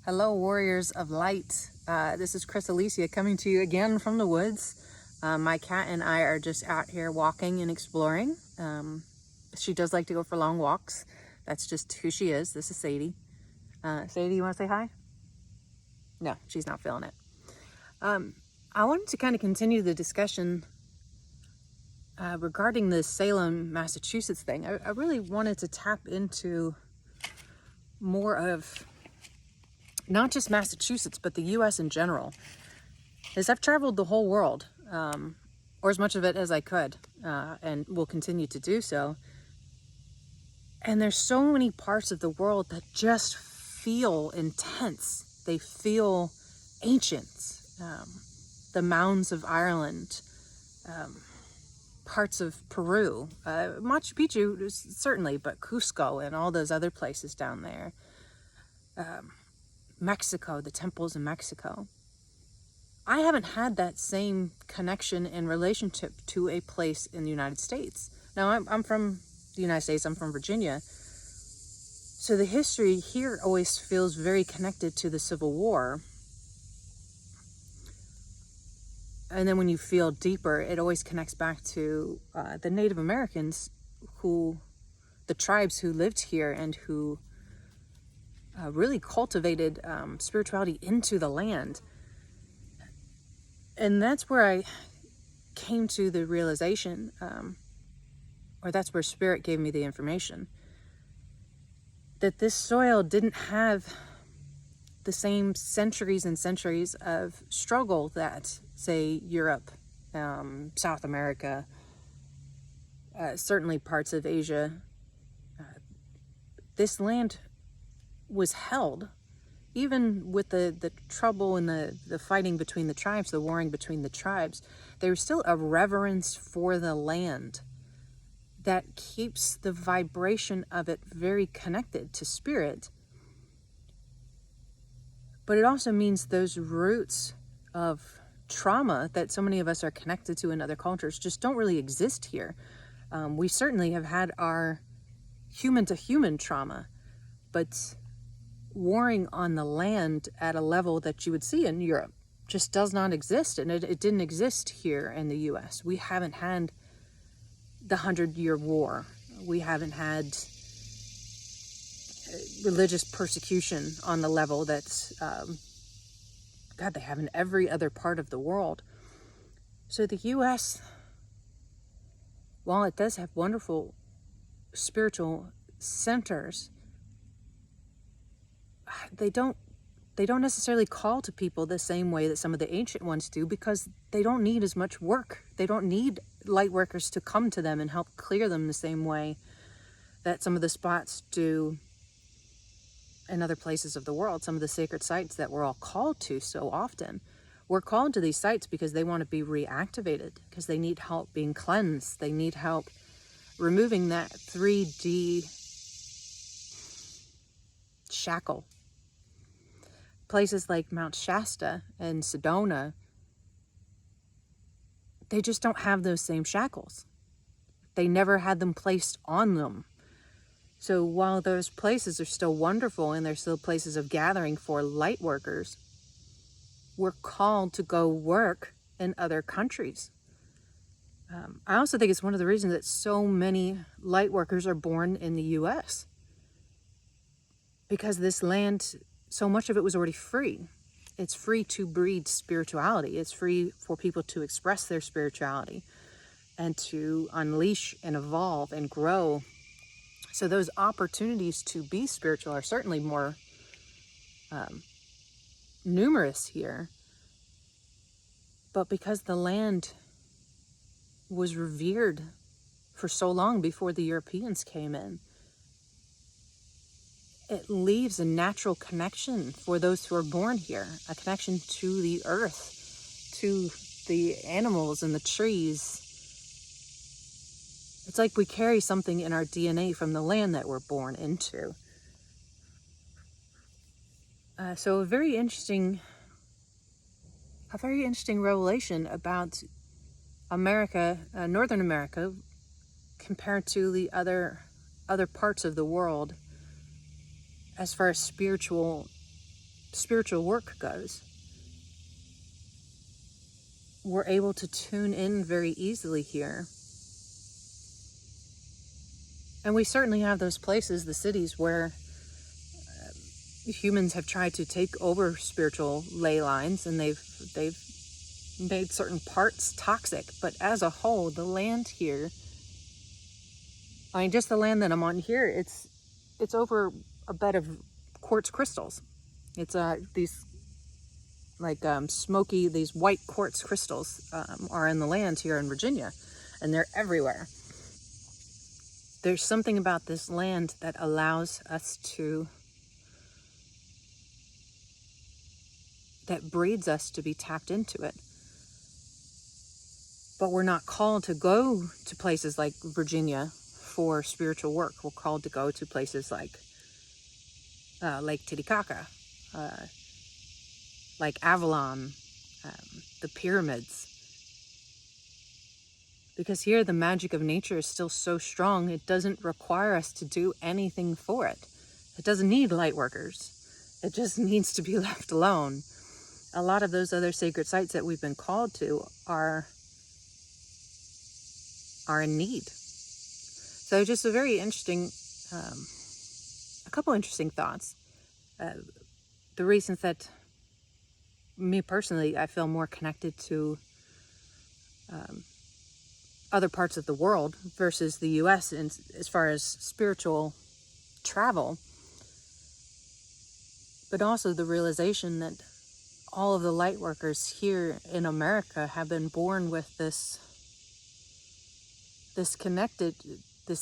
Hello, warriors of light. This is Chris Alicia coming to you again from the woods. My cat and I are just out here walking and exploring. She does like to go for long walks. That's just who she is. This is Sadie. Sadie, you want to say hi? No, she's not feeling it. I wanted to kind of continue the discussion regarding the Salem, Massachusetts thing. I really wanted to tap into more of not just Massachusetts, but the U.S. in general. As I've traveled the whole world, or as much of it as I could, and will continue to do so. And there's so many parts of the world that just feel intense. They feel ancient. The mounds of Ireland, parts of Peru, Machu Picchu certainly, but Cusco and all those other places down there. Mexico, the temples in Mexico. I haven't had that same connection and relationship to a place in the United States. Now, I'm from the United States, I'm from Virginia. So the history here always feels very connected to the Civil War. And then when you feel deeper, it always connects back to the Native Americans, the tribes who lived here and who really cultivated spirituality into the land. And that's where I came to the realization, or that's where Spirit gave me the information, that this soil didn't have the same centuries and centuries of struggle that, say, Europe, South America, certainly parts of Asia. This land was held, even with the trouble and the fighting between the tribes, the warring between the tribes, there was still a reverence for the land that keeps the vibration of it very connected to spirit. But it also means those roots of trauma that so many of us are connected to in other cultures just don't really exist here. We certainly have had our human-to-human trauma, but warring on the land at a level that you would see in Europe just does not exist, and it didn't exist here in the U.S. We haven't had the 100-Year War. We haven't had religious persecution on the level that they have in every other part of the world. So the U.S., while it does have wonderful spiritual centers, they don't necessarily call to people the same way that some of the ancient ones do, because they don't need as much work. They don't need light workers to come to them and help clear them the same way that some of the spots do in other places of the world. Some of the sacred sites that we're all called to so often. We're called to these sites because they want to be reactivated, because they need help being cleansed. They need help removing that 3D shackle. Places like Mount Shasta and Sedona, they just don't have those same shackles. They never had them placed on them. So while those places are still wonderful and they're still places of gathering for light workers, we're called to go work in other countries. I also think it's one of the reasons that so many light workers are born in the U.S. Because this land, so much of it was already free. It's free to breed spirituality. It's free for people to express their spirituality and to unleash and evolve and grow. So those opportunities to be spiritual are certainly more numerous here. But because the land was revered for so long before the Europeans came in, it leaves a natural connection for those who are born here, a connection to the earth, to the animals and the trees. It's like we carry something in our DNA from the land that we're born into. So a very interesting revelation about America, Northern America, compared to the other parts of the world as far as spiritual spiritual work goes. We're able to tune in very easily here. And we certainly have those places, the cities, where humans have tried to take over spiritual ley lines, and they've made certain parts toxic. But as a whole, the land here, I mean, just the land that I'm on here, it's over a bed of quartz crystals. It's these like smoky, these white quartz crystals are in the land here in Virginia, and they're everywhere. There's something about this land that allows us to, that breeds us to be tapped into it. But we're not called to go to places like Virginia for spiritual work. We're called to go to places like Lake Titicaca, like Avalon, the pyramids. Because here the magic of nature is still so strong, it doesn't require us to do anything for it. It doesn't need light workers. It just needs to be left alone. A lot of those other sacred sites that we've been called to are in need. So just a very interesting, a couple interesting thoughts. The reasons that me personally, I feel more connected to other parts of the world versus the US in, as far as spiritual travel, but also the realization that all of the light workers here in America have been born with this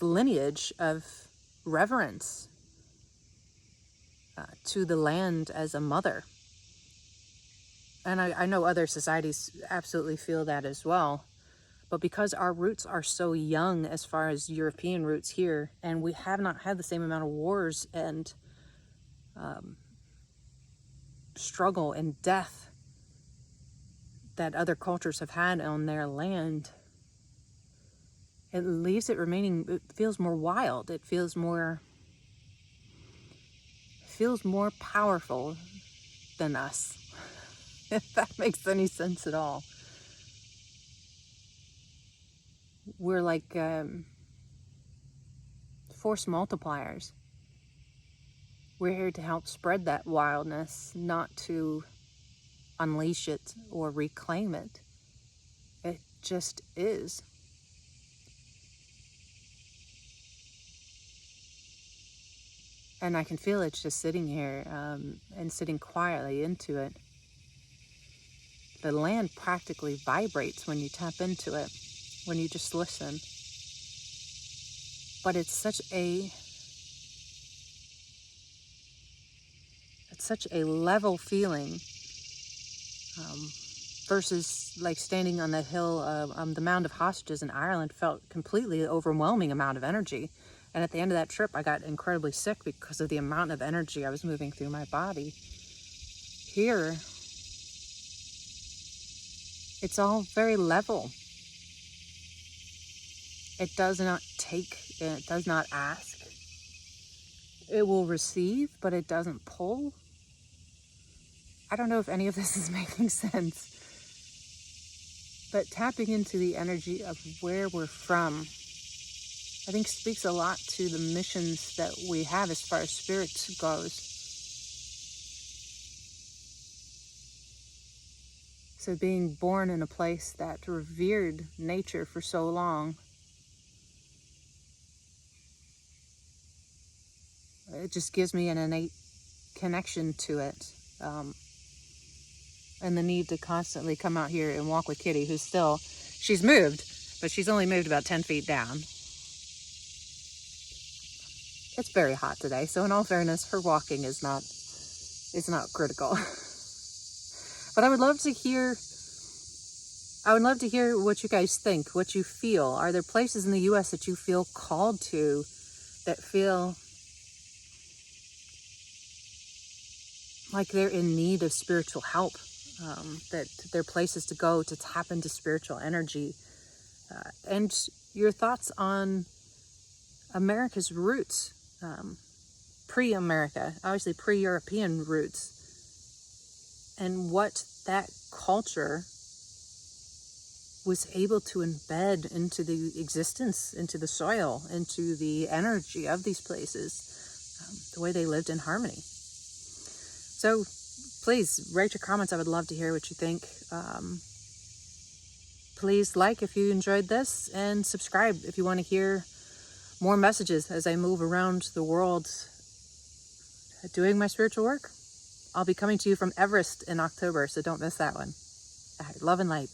lineage of reverence to the land as a mother. And I know other societies absolutely feel that as well. But because our roots are so young as far as European roots here, and we have not had the same amount of wars and struggle and death that other cultures have had on their land, it leaves it remaining, it feels more wild. It feels more powerful than us, if that makes any sense at all. We're like force multipliers. We're here to help spread that wildness, not to unleash it or reclaim it. It just is. And I can feel it just sitting here and sitting quietly into it. The land practically vibrates when you tap into it, when you just listen. But it's such a level feeling versus like standing on the hill of the Mound of Hostages in Ireland felt completely overwhelming amount of energy. And at the end of that trip, I got incredibly sick because of the amount of energy I was moving through my body. Here, it's all very level. It does not take, it does not ask. It will receive, but it doesn't pull. I don't know if any of this is making sense. But tapping into the energy of where we're from, I think speaks a lot to the missions that we have as far as spirit goes. So being born in a place that revered nature for so long, it just gives me an innate connection to it. And the need to constantly come out here and walk with Kitty, who's still, she's moved, but she's only moved about 10 feet down. It's very hot today, so in all fairness, her walking is not critical. But I would love to hear what you guys think, what you feel. Are there places in the U.S. that you feel called to, that feel like they're in need of spiritual help, that they're places to go to tap into spiritual energy? And your thoughts on America's roots, pre-America, obviously pre-European roots, and what that culture was able to embed into the existence, into the soil, into the energy of these places, the way they lived in harmony. So please write your comments. I would love to hear what you think. Please like if you enjoyed this, and subscribe if you want to hear more messages as I move around the world doing my spiritual work. I'll be coming to you from Everest in October, so don't miss that one. All right, love and light.